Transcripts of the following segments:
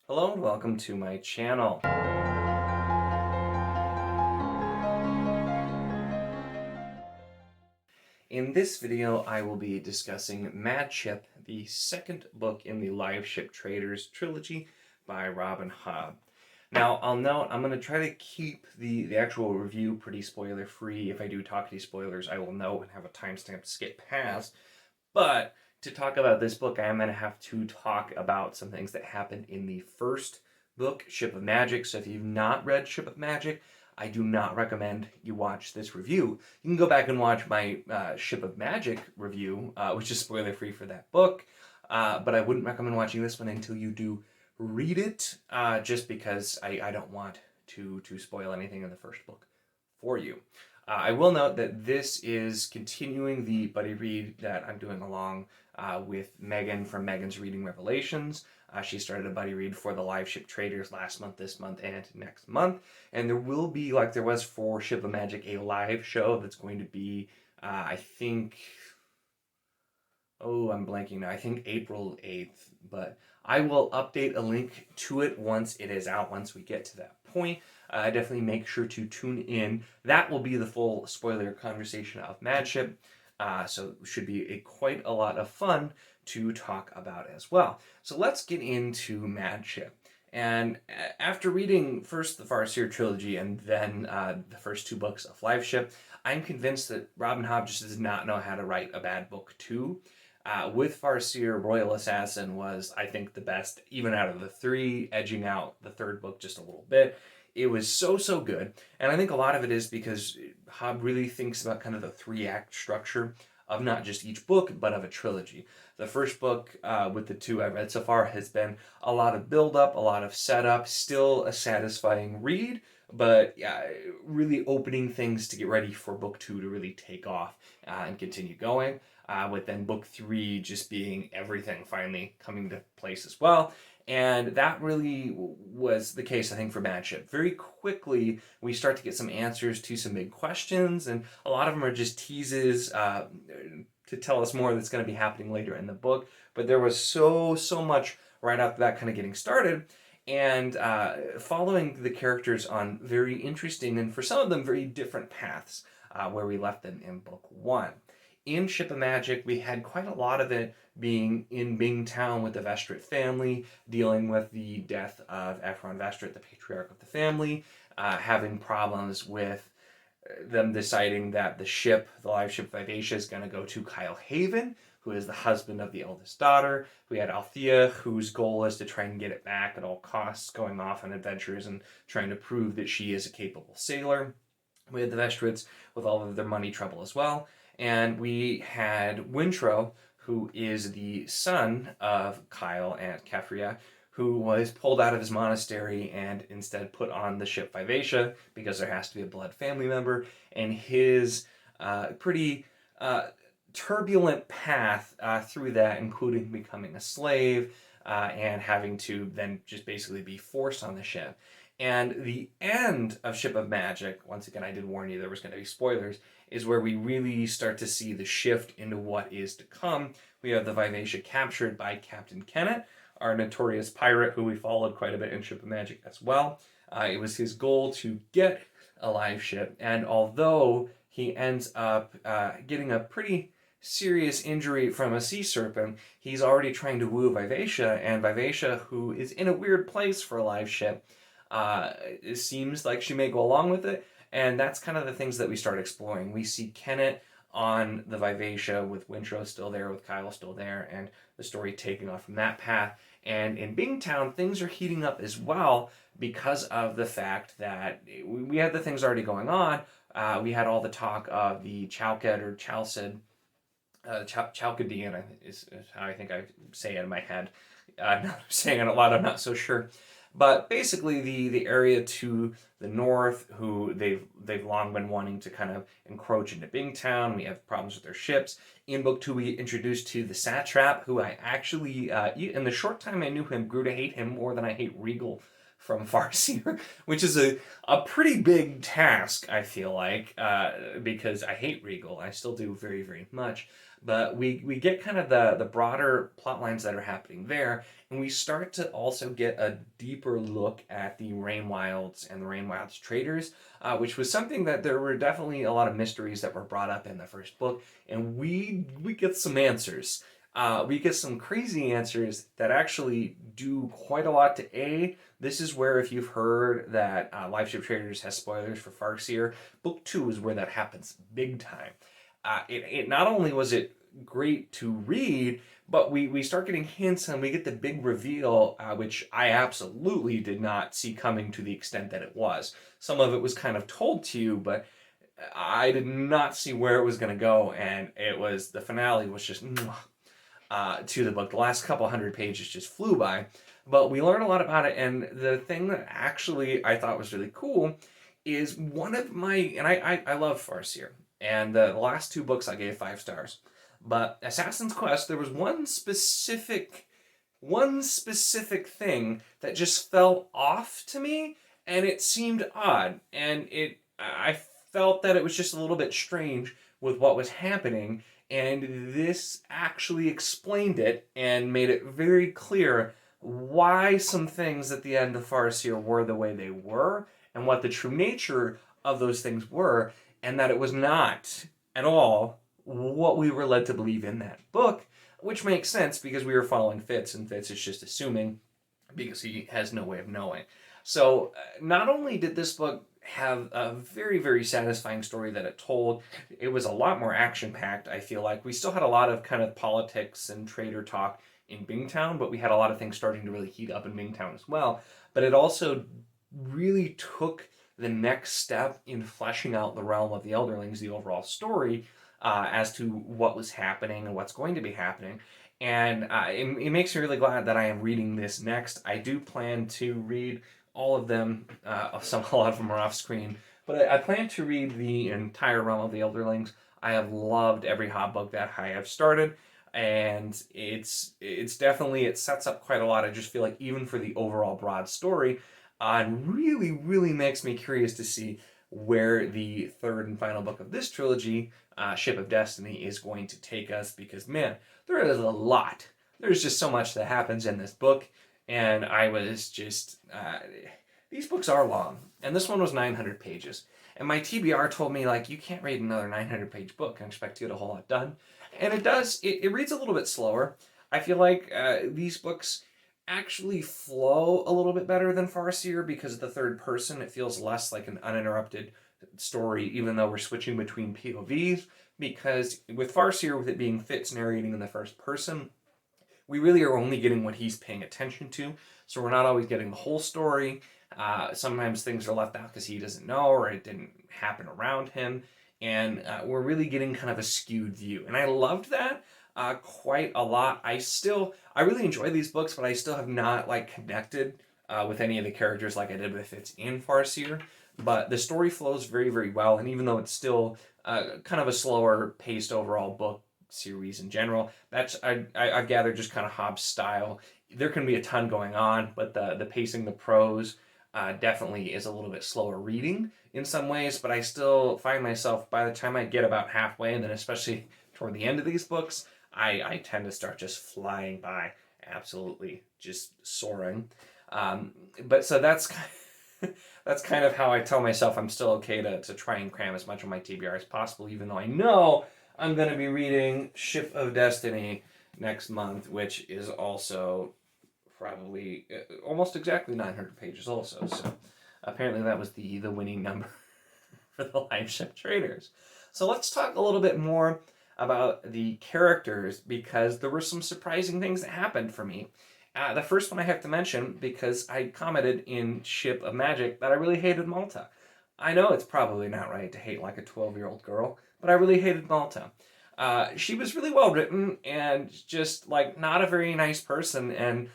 Hello and welcome to my channel. In this video, I will be discussing Madship, the second book in the Liveship Traders trilogy by Robin Hobb. Now, I'll note I'm going to try to keep the actual review pretty spoiler-free. If I do talk any spoilers, I will note and have a timestamp to skip past. But to talk about this book, I am going to have to talk about some things that happened in the first book, Ship of Magic. So if you've not read Ship of Magic, I do not recommend you watch this review. You can go back and watch my Ship of Magic review, which is spoiler-free for that book. But I wouldn't recommend watching this one until you do read it, just because I don't want to spoil anything in the first book for you. I will note that this is continuing the buddy read that I'm doing along with Megan from Megan's Reading Revelations. She started a buddy read for the Liveship Traders last month, this month, and next month. And there will be, like there was for Ship of Magic, a live show that's going to be, I think, I'm blanking now. I think April 8th. But I will update a link to it once it is out, once we get to that point. Definitely make sure to tune in. That will be the full spoiler conversation of Madship. So it should be quite a lot of fun to talk about as well. So let's get into Madship. And after reading first the Farseer trilogy and then the first two books of Liveship, I'm convinced that Robin Hobb just does not know how to write a bad book too. With Farseer, Royal Assassin was, I think, the best, even out of the three, edging out the third book just a little bit. It was so good, and I think a lot of it is because Hobb really thinks about kind of the three-act structure of not just each book, but of a trilogy. The first book, with the two I've read so far, has been a lot of build-up, a lot of setup, still a satisfying read, but yeah, really opening things to get ready for book two to really take off and continue going. With then book three just being everything finally coming to place as well. And that really was the case, I think, for Madship. Very quickly, we start to get some answers to some big questions, and a lot of them are just teases to tell us more that's going to be happening later in the book. But there was so much right after that kind of getting started, and following the characters on very interesting, and for some of them, very different paths where we left them in book one. In Ship of Magic, we had quite a lot of it being in Bingtown with the Vestrit family, dealing with the death of Ephron Vestrit, the patriarch of the family, having problems with them deciding that the ship, the live ship Vivacia, is going to go to Kyle Haven, who is the husband of the eldest daughter. We had Althea, whose goal is to try and get it back at all costs, going off on adventures and trying to prove that she is a capable sailor. We had the Vestrits with all of their money trouble as well. And we had Wintro, who is the son of Kyle and Kefria, who was pulled out of his monastery and instead put on the ship Vivacia because there has to be a blood family member, and his pretty turbulent path through that, including becoming a slave and having to then just basically be forced on the ship. And the end of Ship of Magic, once again, I did warn you there was going to be spoilers, is where we really start to see the shift into what is to come. We have the Vivacia captured by Captain Kennett, our notorious pirate who we followed quite a bit in Ship of Magic as well. It was his goal to get a live ship, and although he ends up getting a pretty serious injury from a sea serpent, he's already trying to woo Vivacia, and Vivacia, who is in a weird place for a live ship, it seems like she may go along with it, and that's kind of the things that we start exploring. We see Kennett on the Vivacia with Wintro still there, with Kyle still there, and the story taking off from that path. And in Bingtown, things are heating up as well because of the fact that we had the things already going on. We had all the talk of the Chalked or Chalced, Chalcedonian is how I think I say it in my head. I'm saying it a lot, I'm not so sure. But basically the area to the north, who they've long been wanting to kind of encroach into Bingtown. We have problems with their ships. In book two, we introduced to the Satrap, who I actually, in the short time I knew him, grew to hate him more than I hate Regal from Farseer, which is a pretty big task, I feel like, because I hate Regal. I still do very much. But we get kind of the broader plot lines that are happening there, and we start to also get a deeper look at the Rain Wilds and the Rain Wilds Traders, which was something that there were definitely a lot of mysteries that were brought up in the first book, and we get some answers. We get some crazy answers that actually do quite a lot to A. This is where, if you've heard that Liveship Traders has spoilers for Farseer, book 2 is where that happens big time. It not only was it great to read, but we start getting hints and we get the big reveal, which I absolutely did not see coming to the extent that it was. Some of it was kind of told to you, but I did not see where it was going to go, and the finale was just to the book. The last couple hundred pages just flew by, but we learned a lot about it, and the thing that actually I thought was really cool is one of my, and I love Farseer, and the last 2 books I gave 5 stars. But Assassin's Quest, there was one specific thing that just fell off to me, and it seemed odd, and I felt that it was just a little bit strange with what was happening, and this actually explained it and made it very clear why some things at the end of Farseer were the way they were, and what the true nature of those things were, and that it was not at all what we were led to believe in that book, which makes sense because we were following Fitz, and Fitz is just assuming because he has no way of knowing. So not only did this book have a very, very satisfying story that it told, it was a lot more action-packed, I feel like. We still had a lot of kind of politics and trader talk in Bingtown, but we had a lot of things starting to really heat up in Bingtown as well. But it also really took the next step in fleshing out the realm of the Elderlings, the overall story, as to what was happening and what's going to be happening. And it makes me really glad that I am reading this next. I do plan to read all of them. A lot of them are off screen. But I plan to read the entire realm of the Elderlings. I have loved every Hobb book that I have started. And it's definitely, it sets up quite a lot. I just feel like even for the overall broad story, it really, really makes me curious to see where the third and final book of this trilogy, Ship of Destiny, is going to take us, because man, there is a lot. There's just so much that happens in this book, and I was just, these books are long, and this one was 900 pages, and my TBR told me, like, you can't read another 900-page book and expect to get a whole lot done, and it does. It reads a little bit slower. I feel like these books actually flow a little bit better than Farseer because of the third person. It feels less like an uninterrupted story, even though we're switching between POVs, because with Farseer, with it being Fitz narrating in the first person, we really are only getting what he's paying attention to, so we're not always getting the whole story. Sometimes things are left out because he doesn't know, or it didn't happen around him, and we're really getting kind of a skewed view, and I loved that quite a lot. I really enjoy these books, but I still have not connected with any of the characters like I did with Fitz in Farseer. But the story flows very, very well, and even though it's still kind of a slower paced overall book series in general, that's I've gathered just kind of Hobb's style. There can be a ton going on, but the pacing, the prose, definitely is a little bit slower reading in some ways, but I still find myself, by the time I get about halfway, and then especially toward the end of these books, I tend to start just flying by, absolutely just soaring. But so that's kind of how I tell myself I'm still okay to try and cram as much of my TBR as possible, even though I know I'm going to be reading Ship of Destiny next month, which is also probably almost exactly 900 pages also. So apparently that was the winning number for the Liveship Traders. So let's talk a little bit more about the characters, because there were some surprising things that happened for me. The first one I have to mention, because I commented in Ship of Magic that I really hated Malta. I know it's probably not right to hate like a 12-year-old girl, but I really hated Malta. She was really well written and just not a very nice person, and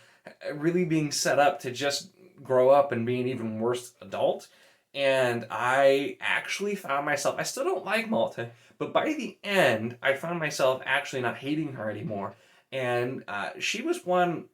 really being set up to just grow up and be an even worse adult. And I actually found myself, I still don't like Malta, but by the end, I found myself actually not hating her anymore. And she was one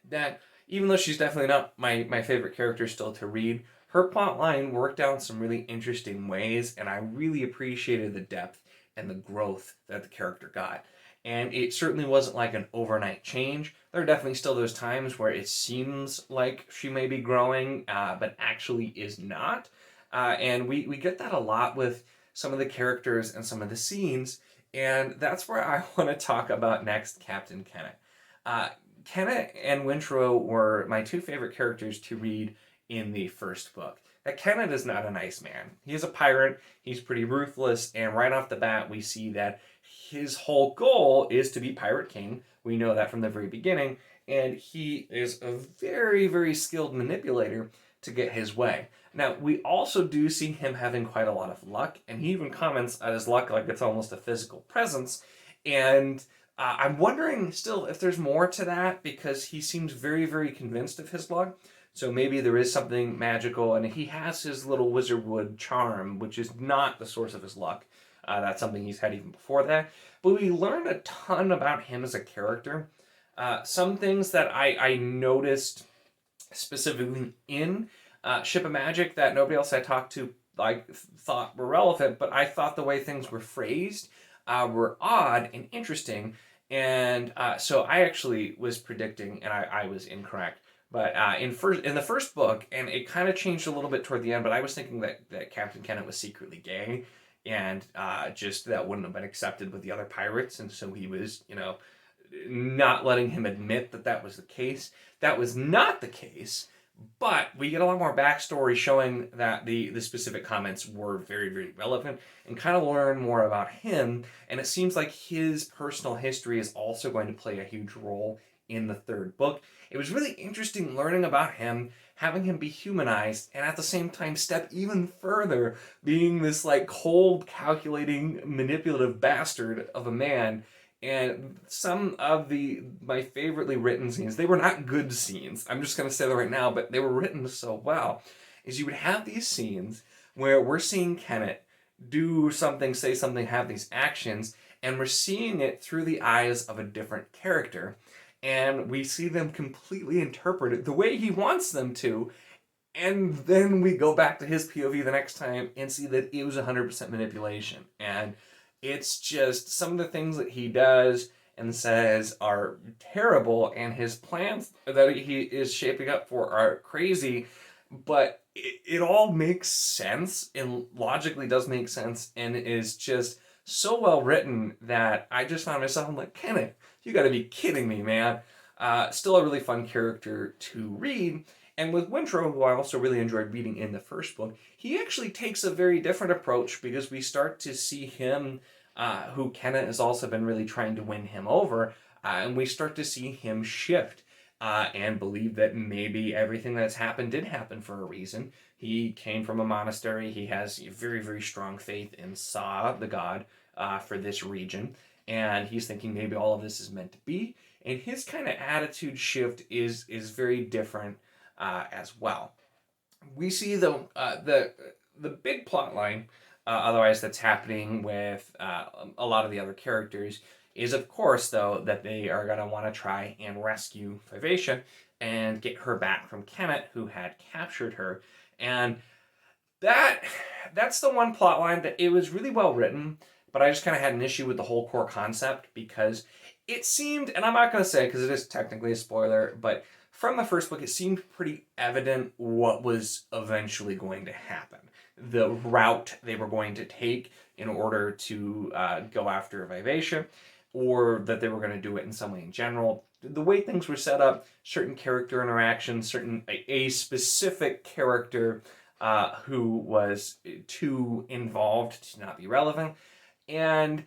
that, even though she's definitely not my favorite character still to read, her plot line worked out in some really interesting ways, and I really appreciated the depth and the growth that the character got. and it certainly wasn't like an overnight change. There are definitely still those times where it seems like she may be growing, but actually is not. And we get that a lot with some of the characters and some of the scenes, and that's where I want to talk about next, Captain Kennet. Kennet and Wintrow were my two favorite characters to read in the first book. That Kennet is not a nice man. He's a pirate, he's pretty ruthless, and right off the bat we see that his whole goal is to be Pirate King. We know that from the very beginning, and he is a very, very skilled manipulator to get his way. Now, we also do see him having quite a lot of luck, and he even comments on his luck like it's almost a physical presence, and I'm wondering still if there's more to that, because he seems very, very convinced of his luck. So maybe there is something magical, and he has his little wizardwood charm, which is not the source of his luck. That's something he's had even before that. But we learned a ton about him as a character. Some things that I noticed specifically in Ship of Magic that nobody else I talked to thought were relevant, but I thought the way things were phrased were odd and interesting. And so I actually was predicting, and I was incorrect. But in the first book, and it kind of changed a little bit toward the end, but I was thinking that Captain Kennet was secretly gay, and just that wouldn't have been accepted with the other pirates, and so he was, not letting him admit that that was the case. That was not the case, but we get a lot more backstory showing that the specific comments were very, very relevant, and kind of learn more about him, and it seems like his personal history is also going to play a huge role in the third book. It was really interesting learning about him, having him be humanized, and at the same time step even further, being this cold, calculating, manipulative bastard of a man. And some of my favoritely written scenes, they were not good scenes, I'm just going to say that right now, but they were written so well, is you would have these scenes where we're seeing Kennet do something, say something, have these actions, and we're seeing it through the eyes of a different character. And we see them completely interpret it the way he wants them to, and then we go back to his POV the next time and see that it was 100% manipulation. And it's just some of the things that he does and says are terrible, and his plans that he is shaping up for are crazy, but it all makes sense and logically does make sense, and is just so well written that I just found myself, I'm like, Kennet, you gotta be kidding me, man. Still a really fun character to read. And with Wintrow, who I also really enjoyed reading in the first book, he actually takes a very different approach, because we start to see him, who Kennet has also been really trying to win him over, and we start to see him shift and believe that maybe everything that's happened did happen for a reason. He came from a monastery. He has a very, very strong faith in Sa, the god, for this region. And he's thinking maybe all of this is meant to be. And his kind of attitude shift is very different as well. We see the big plot line, otherwise, that's happening with a lot of the other characters, is of course, though, that they are going to want to try and rescue Vivacia and get her back from Kennet, who had captured her. And that's the one plot line that it was really well written, but I just kind of had an issue with the whole core concept, because it seemed, and I'm not going to say because it is technically a spoiler, but from the first book, it seemed pretty evident what was eventually going to happen. The route they were going to take in order to go after Vivacia, or that they were going to do it in some way in general. The way things were set up, certain character interactions, a specific character who was too involved to not be relevant. And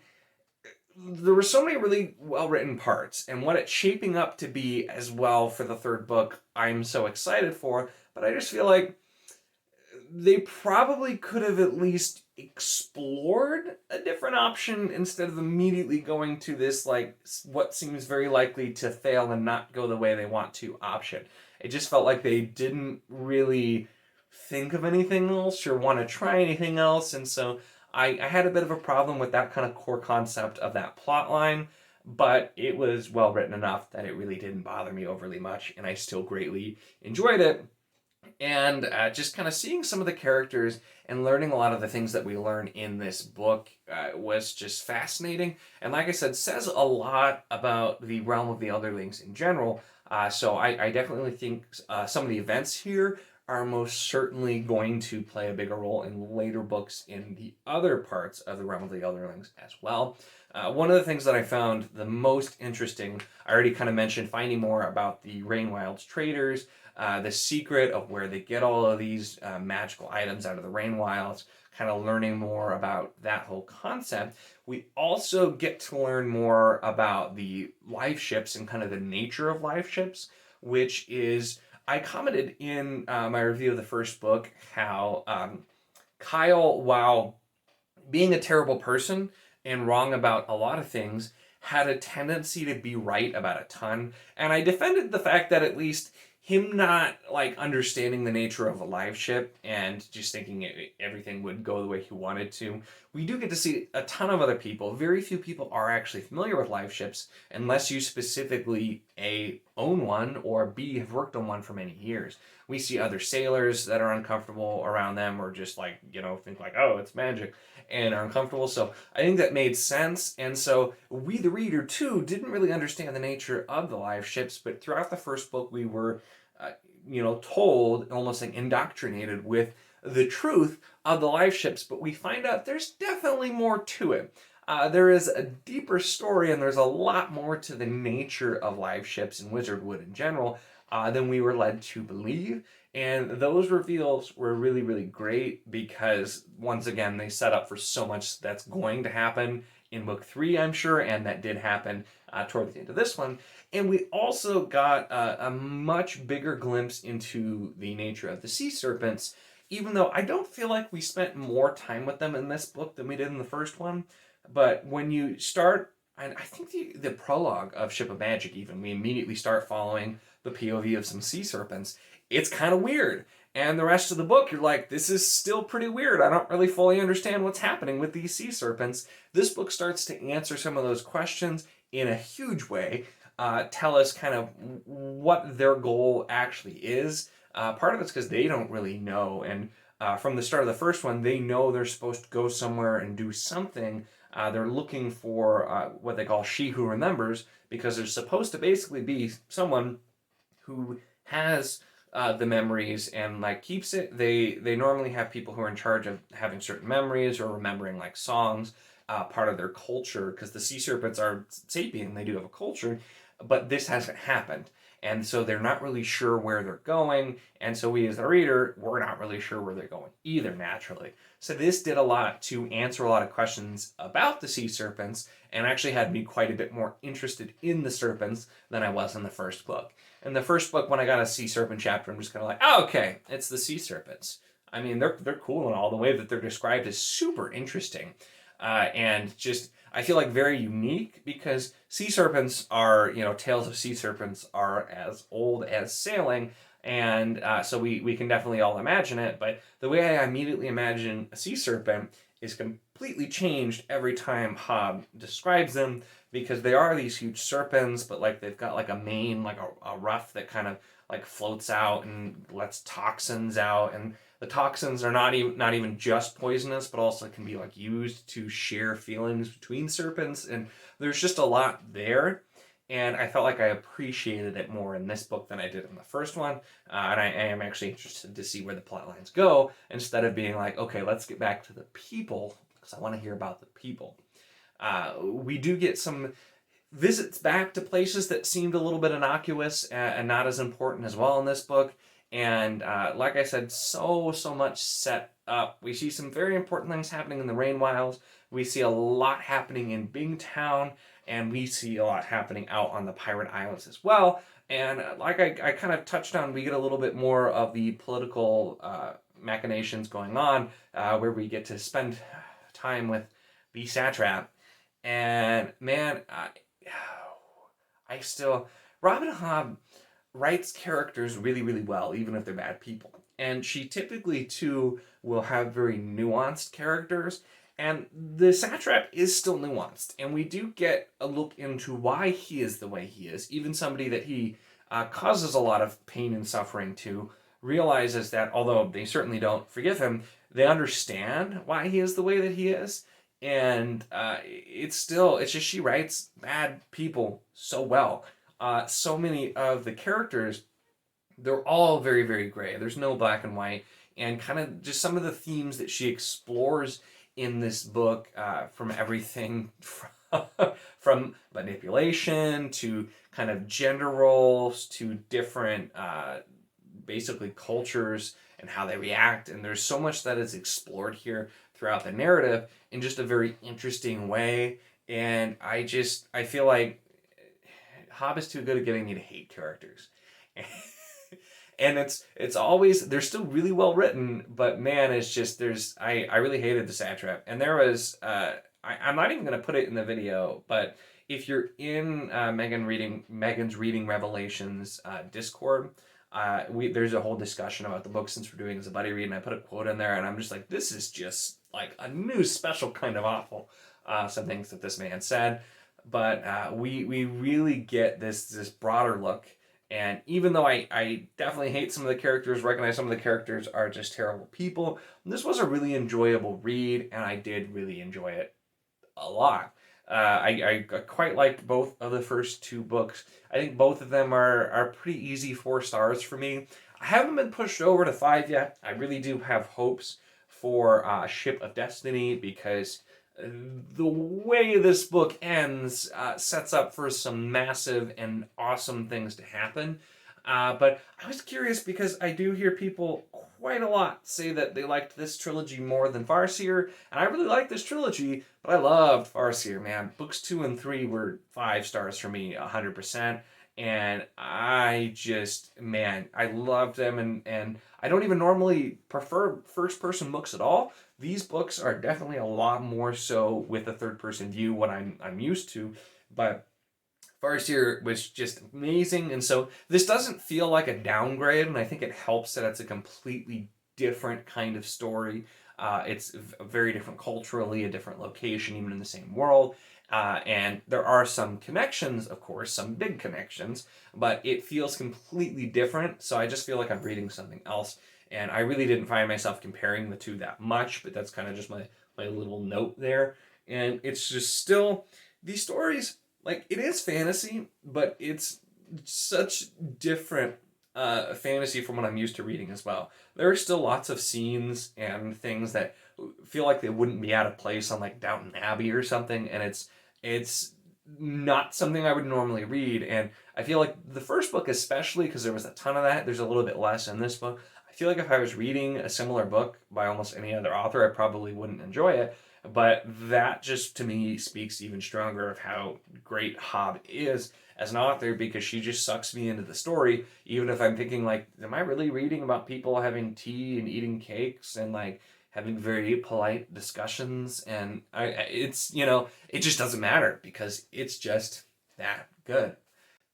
there were so many really well-written parts, and what it's shaping up to be as well for the third book, I'm so excited for, but I just feel like they probably could have at least explored a different option instead of immediately going to this, what seems very likely to fail and not go the way they want to option. It just felt like they didn't really think of anything else or want to try anything else, and so I had a bit of a problem with that kind of core concept of that plot line, but it was well written enough that it really didn't bother me overly much, and I still greatly enjoyed it. And just kind of seeing some of the characters and learning a lot of the things that we learn in this book was just fascinating. And like I said, says a lot about the realm of the Elderlings in general. So I definitely think some of the events here are most certainly going to play a bigger role in later books in the other parts of the realm of the Elderlings as well. One of the things that I found the most interesting, I already kind of mentioned finding more about the Rainwild's traders, the secret of where they get all of these magical items out of the Rainwilds, kind of learning more about that whole concept. We also get to learn more about the live ships and kind of the nature of live ships, which is, I commented in my review of the first book how Kyle, while being a terrible person and wrong about a lot of things, had a tendency to be right about a ton. And I defended the fact that at least him not like understanding the nature of a live ship and just thinking everything would go the way he wanted to. We do get to see a ton of other people. Very few people are actually familiar with live ships unless you specifically A, own one, or B, have worked on one for many years. We see other sailors that are uncomfortable around them, or just like, think like, oh, it's magic, and are uncomfortable. So I think that made sense. And so we, the reader, too, didn't really understand the nature of the live ships, but throughout the first book, we were told, almost like indoctrinated with the truth of the live ships, but we find out there's definitely more to it. There is a deeper story, and there's a lot more to the nature of live ships and Wizardwood in general than we were led to believe. And those reveals were really, really great because, once again, they set up for so much that's going to happen in book 3, I'm sure, and that did happen toward the end of this one. And we also got a much bigger glimpse into the nature of the sea serpents, even though I don't feel like we spent more time with them in this book than we did in the first one. But when you start, and I think the prologue of Ship of Magic even, we immediately start following the POV of some sea serpents. It's kind of weird. And the rest of the book, you're like, this is still pretty weird. I don't really fully understand what's happening with these sea serpents. This book starts to answer some of those questions in a huge way. Tell us kind of what their goal actually is. Part of it's because they don't really know. And from the start of the first one, they know they're supposed to go somewhere and do something. They're looking for what they call She Who Remembers, because there's supposed to basically be someone who has the memories and like keeps it. They normally have people who are in charge of having certain memories or remembering like songs, part of their culture, because the sea serpents are sapient, they do have a culture, but this hasn't happened. And so they're not really sure where they're going, and so we as the reader, we're not really sure where they're going either, naturally. So this did a lot to answer a lot of questions about the sea serpents, and actually had me quite a bit more interested in the serpents than I was in the first book. In the first book, when I got a sea serpent chapter, I'm just kind of like, oh, okay, it's the sea serpents. I mean, they're cool and all. The way that they're described is super interesting. And just, I feel like very unique, because sea serpents are, tales of sea serpents are as old as sailing, and so we can definitely all imagine it, but the way I immediately imagine a sea serpent is completely changed every time Hobb describes them, because they are these huge serpents, but like they've got like a mane, like a ruff that kind of like floats out and lets toxins out, and the toxins are not even just poisonous, but also can be like used to share feelings between serpents, and there's just a lot there. And I felt like I appreciated it more in this book than I did in the first one. And I am actually interested to see where the plot lines go, instead of being like, okay, let's get back to the people, because I want to hear about the people. We do get some visits back to places that seemed a little bit innocuous and not as important as well in this book. And like I said, so much set up. We see some very important things happening in the Rainwilds. We see a lot happening in Bingtown, and we see a lot happening out on the Pirate Islands as well. And like I kind of touched on, we get a little bit more of the political machinations going on, where we get to spend time with the satrap. And man, Robin Hobb writes characters really, really well, even if they're bad people. And she typically, too, will have very nuanced characters. And the satrap is still nuanced. And we do get a look into why he is the way he is. Even somebody that he causes a lot of pain and suffering to realizes that although they certainly don't forgive him, they understand why he is the way that he is. And it's just she writes bad people so well. So many of the characters, they're all very, very gray. There's no black and white. And kind of just some of the themes that she explores in this book, from everything from manipulation to kind of gender roles to different, basically, cultures and how they react. And there's so much that is explored here throughout the narrative in just a very interesting way. And I feel like Hobb is too good at getting me to hate characters. And it's always, they're still really well written, but man, it's just, I really hated the satrap. And there was, I'm not even going to put it in the video, but if you're in Megan's Reading Revelations Discord, there's a whole discussion about the book since we're doing as a buddy read, and I put a quote in there, and I'm just like, this is just like a new special kind of awful, some things that this man said. But we really get this broader look. And even though I definitely hate some of the characters, recognize some of the characters are just terrible people, this was a really enjoyable read, and I did really enjoy it a lot. I quite liked both of the first two books. I think both of them are pretty easy 4 stars for me. I haven't been pushed over to 5 yet. I really do have hopes for Ship of Destiny, because the way this book ends sets up for some massive and awesome things to happen. But I was curious because I do hear people quite a lot say that they liked this trilogy more than Farseer, and I really like this trilogy, but I loved Farseer, man. Books 2 and 3 were 5 stars for me, 100%. And I just, man, I loved them, and I don't even normally prefer first-person books at all. These books are definitely a lot more so with a third-person view, what I'm used to, but Farseer was just amazing, and so this doesn't feel like a downgrade, and I think it helps that it's a completely different kind of story. It's very different culturally, a different location, even in the same world. And there are some connections, of course, some big connections, but it feels completely different. So I just feel like I'm reading something else. And I really didn't find myself comparing the two that much, but that's kind of just my little note there. And it's just still, these stories, like, it is fantasy, but it's such different fantasy from what I'm used to reading as well. There are still lots of scenes and things that feel like they wouldn't be out of place on like Downton Abbey or something, and it's not something I would normally read. And I feel like the first book, especially because there was a ton of that, there's a little bit less in this book. I feel like if I was reading a similar book by almost any other author, I probably wouldn't enjoy it. But that just, to me, speaks even stronger of how great Hobb is as an author, because she just sucks me into the story, even if I'm thinking, like, am I really reading about people having tea and eating cakes and, like, having very polite discussions? And it's, it just doesn't matter because it's just that good.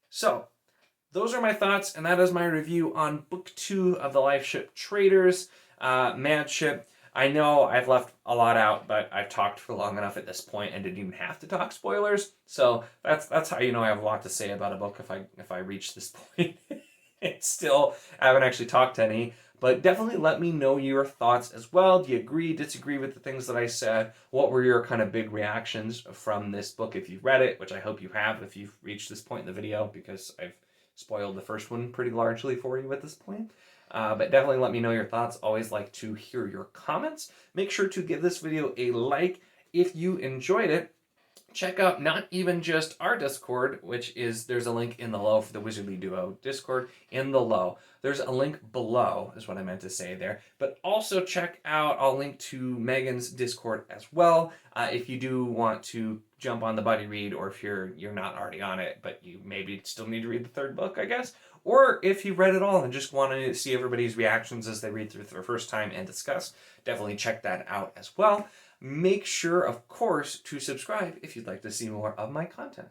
So, those are my thoughts, and that is my review on Book 2 of the Liveship Traders, Mad Ship. I know I've left a lot out, but I've talked for long enough at this point and didn't even have to talk spoilers. So that's how you know I have a lot to say about a book if I reach this point. It's still, I haven't actually talked to any, but definitely let me know your thoughts as well. Do you agree, disagree with the things that I said? What were your kind of big reactions from this book if you've read it, which I hope you have if you've reached this point in the video, because I've spoiled the first one pretty largely for you at this point. But definitely let me know your thoughts. Always like to hear your comments. Make sure to give this video a like if you enjoyed it. Check out not even just our Discord, which is, there's a link in the low for the Wizardly Duo Discord in the low. There's a link below, is what I meant to say there. But also check out, I'll link to Megan's Discord as well, if you do want to jump on the buddy read, or if you're not already on it, but you maybe still need to read the third book, I guess. Or if you read it all and just want to see everybody's reactions as they read through it for the first time and discuss, definitely check that out as well. Make sure, of course, to subscribe if you'd like to see more of my content.